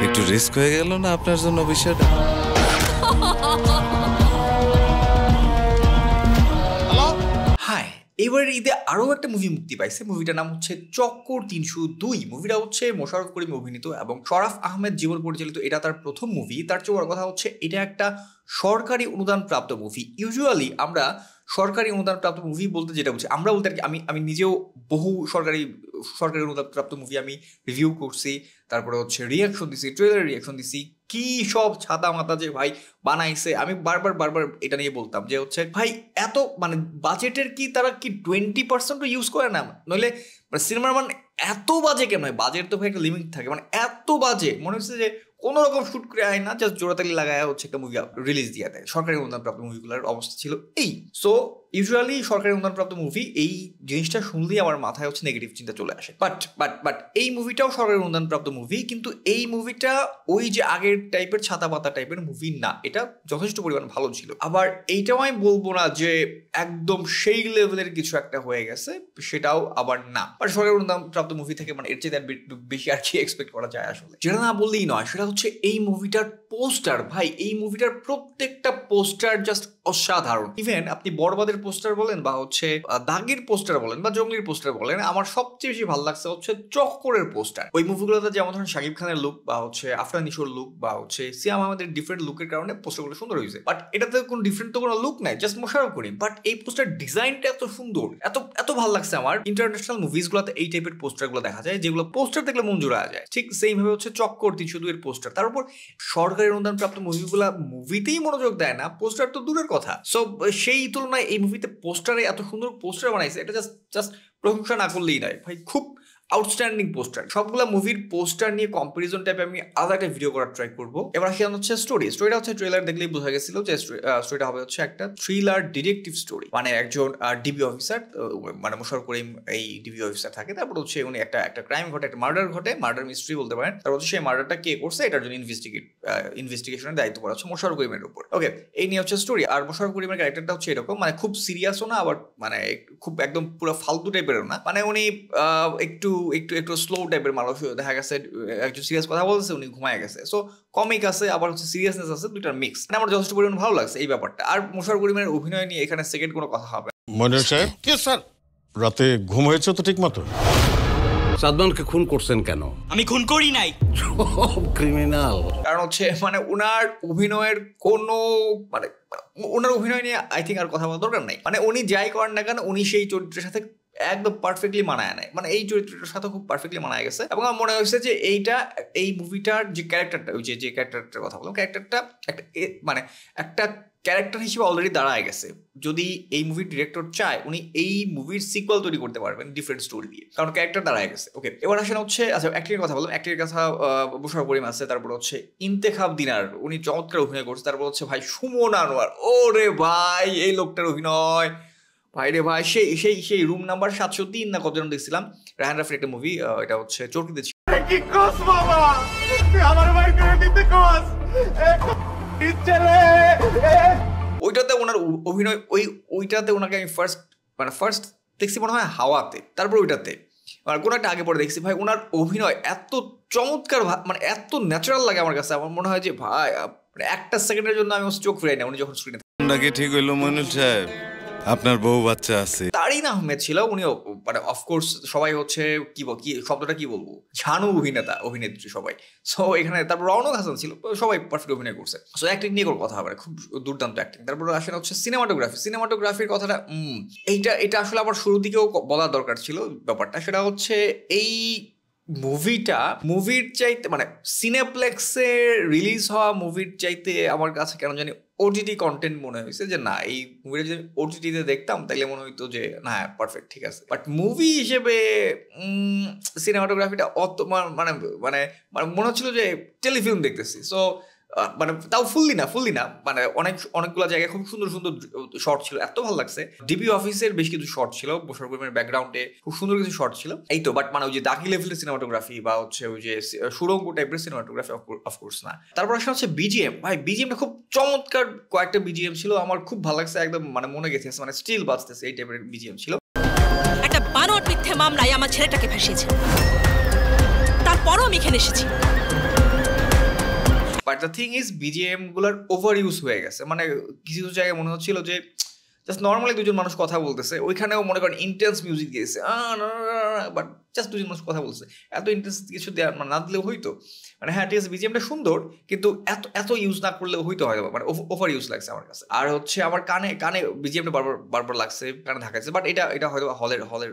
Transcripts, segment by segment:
একটু রিস্ক হয়ে গেল না আপনার জন্য বিষয়টা? হাই, এবারের ঈদে আরও একটা মুভি মুক্তি পাইছে। মুভিটার নাম হচ্ছে চক্কর ৩০২। মুভিটা হচ্ছে মোশাররফ করিম অভিনীত এবং শরাফ আহমেদ জীবন পরিচালিত। এটা তার প্রথম মুভি। তার চেয়ে বড় কথা হচ্ছে এটা একটা সরকারি অনুদানপ্রাপ্ত মুভি। ইউজুয়ালি আমরা সরকারি অনুদানপ্রাপ্ত মুভি বলতে যেটা বুঝি, আমরা বলতে আর কি, আমি নিজেও বহু সরকারি অনুদানপ্রাপ্ত মুভি আমি রিভিউ করছি, তারপরে হচ্ছে রিয়াকশন দিছি, ট্রেলার রিয়াকশন দিছি, কি সব ছাতা মাতা যে ভাই বানাইছে। আমি বারবার এটা নিয়ে বলতাম যে হচ্ছে ভাই এত মানে বাজেটের কি তারা কি 20% ইউজ করে না, নইলে মানে সিনেমার মানে এত বাজে কেন হয়? বাজেট তো ভাই একটা লিমিট থাকে, মানে এত বাজে মনে হচ্ছে যে কোনো রকম শুট করে আয় না, জাস্ট জোড়াতালি লাগায় হচ্ছে একটা মুভি রিলিজ দিয়ে দেয়। সরকারি অনুদানপ্রাপ্ত মুভিগুলোর অবস্থা ছিল এই। সো ইউজুয়ালি সরকারি অনুদানপ্রাপ্ত মুভি এই জিনিসটা শুনলেই আমার মাথায় হচ্ছে নেগেটিভ চিন্তা চলে আসে। বাট এই মুভিটাও সরকারি অনুদানপ্রাপ্ত মুভি, কিন্তু এই মুভিটা ওই যে আগের টাইপের ছাতা পাতা টাইপের মুভি না, এটা যথেষ্ট পরিমাণ ভালো ছিল। আবার এইটাও আমি বলবো না যে একদম সেই লেভেলের কিছু একটা হয়ে গেছে, সেটাও আবার না। বাট সরকারি অনুদানপ্রাপ্ত মুভি থেকে মানে এর চেয়ে বেশি আর কি এক্সপেক্ট করা যায় আসলে। যেটা না বললেই নয়, সেটা হচ্ছে এই মুভিটার পোস্টার। ভাই এই মুভিটার প্রত্যেকটা পোস্টার জাস্ট অসাধারণ। ইভেন আপনি বরবাদের পোস্টার বলেন বা হচ্ছে দাগের পোস্টার বলেন বা জঙ্গলির পোস্টার বলেন, আমার সবচেয়ে বেশি ভালো লাগছে হচ্ছে চক্করের পোস্টার। ওই মুভিগুলোতে যেমন ধরেন শাকিব খানের লুক বা হচ্ছে আফরান নিশোর লুক বা হচ্ছে সিয়াম আহমেদের ডিফারেন্ট লুকের কারণে পোস্টারগুলো সুন্দর হয়েছে। বাট এটাতে কোনো ডিফারেন্ট তো কোনো লুক নাই, জাস্ট মোশাররফ করিম। বাট এই পোস্টার ডিজাইনটা এত সুন্দর, এত ভালো লাগছে আমার। ইন্টারন্যাশনাল মুভিসগুলোতে এই টাইপের পোস্টারগুলো দেখা যায়, যেগুলো পোস্টার দেখলে মন জোড়া যায়। ঠিক সেইম ভাবে হচ্ছে চক্কর ৩০২ এর পোস্টার। তার উপর সরকারি অনুদানপ্রাপ্ত মুভিগুলা মুভিতেই মনোযোগ দেয় না, পোস্টার তো দূরের কথা। সো সেই তুলনায় এই মুভিতে পোস্টারে এত সুন্দর পোস্টার বানাইছে, এটা জাস্ট প্রশংসা না করলেই নয় ভাই, খুব আউটস্ট্যান্ডিং পোস্টার। সবগুলা মুভির পোস্টার নিয়ে কম্পারিজন টাইপে আমি আলাদা একটা ভিডিও করার ট্রাই করবো। এবার আসি হচ্ছে স্টোরিটা হচ্ছে ট্রেলার দেখলেই বোঝা গেছিল যে স্টোরিটা হবে হচ্ছে একটা থ্রিলার ডিটেকটিভ স্টোরি। মানে একজন ডিবি অফিসার, মানে মোশাররফ করিম এই ডিবি অফিসার থাকে, তারপর হচ্ছে উনি একটা ক্রাইম ঘটে, একটা মার্ডার মিস্ট্রি বলতে পারেন। তারপর হচ্ছে সেই মার্ডারটা কে করছে এটার জন্য ইনভেস্টিগেশনের দায়িত্ব করা হচ্ছে মোশাররফ করিমের উপর। ওকে, এই নিয়ে হচ্ছে স্টোরি। আর মোশাররফ করিমের ক্যারেক্টারটা হচ্ছে এরকম, মানে খুব সিরিয়াসও না, আবার মানে খুব একদম পুরো ফালতু টাইপেরও না। মানে উনি একটু স্লো টাইপের মানুষ। দেখা গেছে একটু সিরিয়াস কথা বলছে, উনি ঘুমায় গেছে। সো কমিক আছে, আবার হচ্ছে সিরিয়াসনেস আছে, দুইটার মিক্স। মানে আমার যথেষ্ট পরিমাণ ভালো লাগছে এই ব্যাপারটা। আর মোশাররফ করিমের অভিনয় নিয়ে এখানে সেকেন্ড কোনো কথা হবে। মনির সাহেব, কি স্যার রাতে ঘুম হয়েছে তো ঠিক মতো? সাদমানকে খুন করছেন কেন? আমি খুন করি নাই, ক্রিমিনাল। কারণ হচ্ছে মানে উনার অভিনয়ের কোনো মানে ওনার অভিনয় নিয়ে আই থিঙ্ক আর কথা বলার দরকার নাই। মানে উনি যাই করেন না কেন, উনি সেই চরিত্রের সাথে একদম পারফেক্টলি মানায় নেয়। মানে এই চরিত্রটার সাথে খুব পারফেক্টলি মানায় গেছে। এবং আমার মনে হয়েছে যে এই মুভিটার যে ক্যারেক্টারটা, ওই যে ক্যারেক্টারটার কথা বললাম, ক্যারেক্টারটা মানে একটা ক্যারেক্টার হিসেবে অলরেডি দাঁড়ায় গেছে। যদি এই মুভির ডিরেক্টর চায়, উনি এই মুভির সিকুয়েল তৈরি করতে পারবেন ডিফারেন্ট স্টোরি দিয়ে, কারণ ক্যারেক্টার দাঁড়ায় গেছে। ওকে, এবার আসেন হচ্ছে আচ্ছা অ্যাক্টিংয়ের কথা বললাম। অ্যাক্টিংয়ের কথা মোশাররফ করিম আছে, তারপর হচ্ছে ইন্তেখাব দিনার, উনি চমৎকার অভিনয় করছে। তারপর হচ্ছে ভাই সুমন আনোয়ার, ওরে ভাই এই লোকটার অভিনয় ভাই রে ভাই, সেই রুম নাম্বার ৭০৩ না কতজন দেখছিলাম, রায়হান রাফির একটা মুভি, এটা হচ্ছে চরকিতে ছিল। ওইটাতে ওনার অভিনয়, ওইটাতে ওনাকে আমি ফার্স্ট দেখছি মনে হয় হাওয়াতে, তারপর ওইটাতে আর কোনো একটা আগে পরে দেখছি। ভাই ওনার অভিনয় এত চমৎকার, মানে এত ন্যাচারাল লাগে আমার কাছে। আমার মনে হয় যে ভাই একটা সেকেন্ডের জন্য আমি চোখ ফিরাই না উনি যখন স্ক্রিনে। নাকি ঠিক হইলো মনির সাহেব? আপনার বউ বাচ্চা আছে? তারিন আহমেদ ছিল উনি, মানে অফকোর্স সবাই হচ্ছে কি শব্দটা কি বলবো, ঝানু অভিনেত্রী সবাই। সো এখানে তারপর রওনক হাসান ছিল, সবাই পারফেক্ট অভিনয় করছে। সো অ্যাক্টিং নিয়ে কোনো কথা হবে, খুব দুর্দান্ত অ্যাক্টিং। তারপর আসলে হচ্ছে সিনেমাটোগ্রাফির কথাটা, এটা আসলে আমার শুরু দিকেও বলার দরকার ছিল ব্যাপারটা। সেটা হচ্ছে এই মুভির চাইতে মানে সিনেপ্লেক্সে রিলিজ হওয়া মুভির চাইতে আমার কাছে কেন জানি ওটিটি কন্টেন্ট মনে হয়েছে যে না, এই মুভিটা যদি ওটিটিতে দেখতাম তাহলে মনে হইতো যে না পারফেক্ট ঠিক আছে। বাট মুভি হিসেবে সিনেমাটোগ্রাফিটা অত মানে মানে মনে হচ্ছিল যে টেলিফিল্ম দেখতেছি। সো মানে তাও ফুললি না, মানে অনেকগুলো জায়গায় খুব সুন্দর শর্ট ছিল, এত ভালো লাগছে। ডিবি অফিসের বেশ কিছু শর্ট ছিল, মোশাররফ করিমের ব্যাকগ্রাউন্ডে খুব সুন্দর কিছু শর্ট ছিল এই তো। বাট মানে ওই যে দাগি লেভেলের সিনেমাটোগ্রাফি বা হচ্ছে ওই যে সুরঙ্গ টাইপের সিনেমাটোগ্রাফি অফকোর্স না। তারপর আসলে হচ্ছে বিজিএম, ভাই বিজিএমটা খুব চমৎকার, কয়েকটা বিজিএম ছিল আমার খুব ভালো লাগছে, একদম মানে মনে গেছে, মানে স্টিল বাজতেছে এই টাইপের বিজিএম ছিল। একটা বানোয়াট মিথ্যে মামলায় আমার ছেলেটাকে ফাঁসিয়েছে, তারপরও আমি এখানে এসেছি। But the thing is BGM গুলার ওভার ইউজ হয়ে গেছে, মানে কিছু কিছু জায়গায় মনে হচ্ছিল যে জাস্ট নর্মালি দুজন মানুষ কথা বলতেছে, ওইখানেও মনে করেন ইন্টেন্স মিউজিক দিয়েছে, বাট জাস্ট দুজন মানুষ কথা বলছে, এত ইন্টেন্স কিছু দেওয়ার মানে না দিলেও হইতো। মানে হ্যাঁ ঠিক আছে বিজিএমটা সুন্দর, কিন্তু এত এত ইউজ না করলেও হইতো হয়তো, মানে ওভার ইউজ লাগছে আমার কাছে। আর হচ্ছে আমার কানে কানে বিজিএমটা বারবার লাগছে, কানে ঢাকাইছে, বাট এটা হয়তো হলের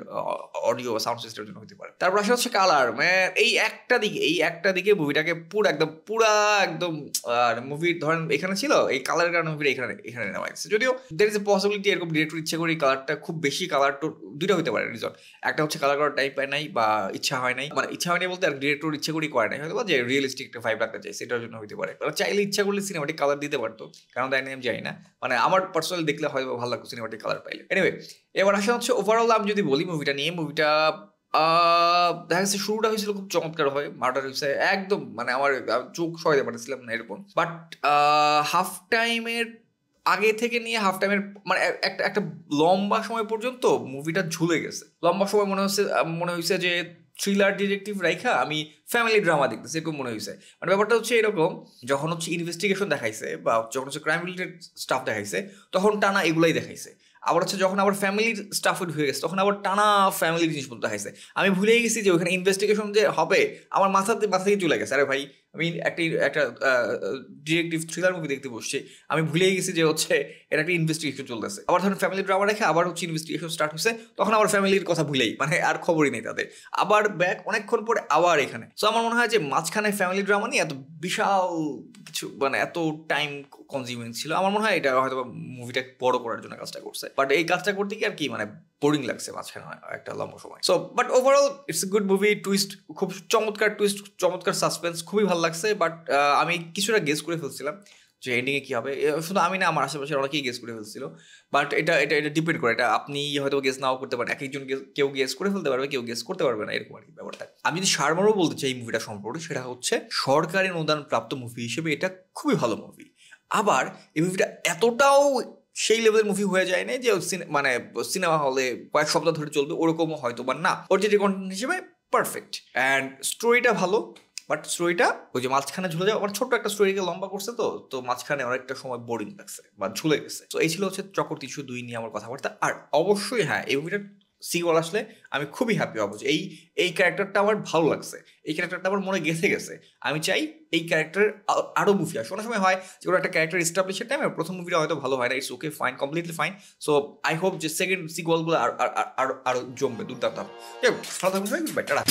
অডিও সাউন্ড সিস্টেমের জন্য হতে পারে। তারপর আসে হচ্ছে কালার, মানে এই একটা দিকে মুভিটাকে একদম মুভির ধরেন এখানে ছিল, এই কালারের কারণে মুভিটা এখানে নেওয়া গেছে। যদিও দের ইজ এ পসিবিলিটি এরকম ডিরেক্টর ইচ্ছে করে কালারটা খুব বেশি কালার তো দুইটা হতে পারে রিজন, একটা হচ্ছে কালার করার টাইপ পায় নাই বা ইচ্ছা হয় নাই, মানে ইচ্ছা হয়নি বলতে আর ডিরেক্টর ইচ্ছে করেই করে নাই, হয়তো যে রিয়েলিস্টিক একটা ভাইব রাখতে চাই সেটার জন্য হতে পারে। চাইলে ইচ্ছা করলে সিনেমাটিক কালার দিতে পারতো, কারণ তাই আমি জানি না, মানে আমার পার্সোনালি দেখলে হয়তো ভালো লাগতো সিনেমাটিক কালার পাইলে। এনিওয়ে এবার আসা হচ্ছে ওভারঅল আমি যদি বলি মুভিটা নিয়ে, মুভিটা দেখা যাচ্ছে শুরুটা হয়েছিল খুব চমৎকার হয়, মার্ডার হয়েছে একদম, মানে আমার চোখ সরাইতে পারছিলাম না এরকম, বাট হাফ টাইমের আগে থেকে নিয়ে হাফ টাইমের মানে একটা লম্বা সময় পর্যন্ত মুভিটা ঝুলে গেছে। লম্বা সময় মনে হয়েছে যে থ্রিলার ডিটেকটিভ রাইখা আমি ফ্যামিলি ড্রামা দেখতেছি এরকম মনে হয়েছে। মানে ব্যাপারটা হচ্ছে এরকম, যখন হচ্ছে ইনভেস্টিগেশন দেখাইছে বা যখন হচ্ছে ক্রাইম রিলেটেড স্টাফ দেখাইছে তখন টানা এগুলাই দেখাইছে। আবার হচ্ছে যখন আবার ফ্যামিলির স্টাফ হয়ে গেছে তখন আবার টানা ফ্যামিলির জিনিসপত্র দেখাইছে। আমি ভুলেই গেছি যে ওখানে ইনভেস্টিগেশন যে হবে, আমার মাথা থেকে চলে গেছে। আরে ভাই আমি একটা ডিটেকটিভ থ্রিলার মুভি দেখতে বসছি, আমি ভুলেই গেছি যে হচ্ছে এটা একটা ইনভেস্টিগেশন চলতেছে। আবার ধরেন ফ্যামিলি ড্রামা রেখে আবার হচ্ছে ইনভেস্টিগেশন স্টার্ট হচ্ছে, তখন আবার ফ্যামিলির কথা ভুলেই, মানে আর খবরই নেই তাদের। আবার ব্যাক অনেকক্ষণ পরে আবার এখানে। সো আমার মনে হয় যে মাঝখানে ফ্যামিলি ড্রামা নিয়ে এত বিশাল কিছু মানে এত টাইম কনজিউমিং ছিল। আমার মনে হয় এটা হয়তো মুভিটা বড় করার জন্য কাজটা করছে, বাট এই কাজটা করতে কি আর কি মানে বোরিং লাগছে মাঝখানে একটা লম্বা সময়। So but overall it's a good movie. Twist খুব চমৎকার, টুইস্ট চমৎকার, সাসপেন্স খুবই ভালো লাগছে। বাট আমি কিছুটা গেস করে ফেলছিলাম যে এন্ডিংয়ে কী হবে, শুধু আমি না আমার আশেপাশে অনেকেই গেস করে ফেলছিল। বাট এটা ডিপেন্ড করে, এটা আপনি হয়তো গেস নাও করতে পারেন, এক একজন কেউ গেস করে ফেলতে পারবে, কেউ গেস করতে পারবে না, এরকম আর কি ব্যাপারটা। আমি যদি সারমর্ম বলতে চাই এই মুভিটা সম্পর্কে, সেটা হচ্ছে সরকারি অনুদান প্রাপ্ত মুভি হিসেবে এটা খুবই ভালো মুভি। আবার এই মুভিটা এতটাও সেই লেভেলের মুভি হয়ে যায় না যে মানে সিনেমা হলে কয়েক সপ্তাহ ধরে চলবে, ওরকমও হয়তো বা না, ওটিটি কন্টেন্ট হিসেবে পারফেক্ট। অ্যান্ড স্টোরিটা ভালো, বাট স্টোরিটা ওই যে মাঝখানে ঝুলে যাওয়া, আমার ছোট্ট একটা স্টোরিকে লম্বা করছে তো মাঝখানে অনেকটা সময় বোরিং লাগছে বা ঝুলে গেছে। তো এই ছিল হচ্ছে চক্কর ৩০২ নিয়ে আমার কথাবার্তা। আর অবশ্যই হ্যাঁ, এই মুভিটার সিকুয়েল আসলে আমি খুবই হ্যাপি হবো যে এই ক্যারেক্টারটা আমার ভালো লাগছে, এই ক্যারেক্টারটা আমার মনে গেঁথে গেছে। আমি চাই এই ক্যারেক্টারের আরও মুভি আসে। অনেক সময় হয় যে কোনো একটা ক্যারেক্টার এস্টাবলিশের টাইমে প্রথম মুভিটা হয়তো ভালো হয় না, it's okay, fine, completely fine. So I hope যে সেকেন্ড সিকুয়েলগুলো আরও জমবে, দুর্দান্ত হবে। ভালো থাকুন সবাই, বাই, টাটা।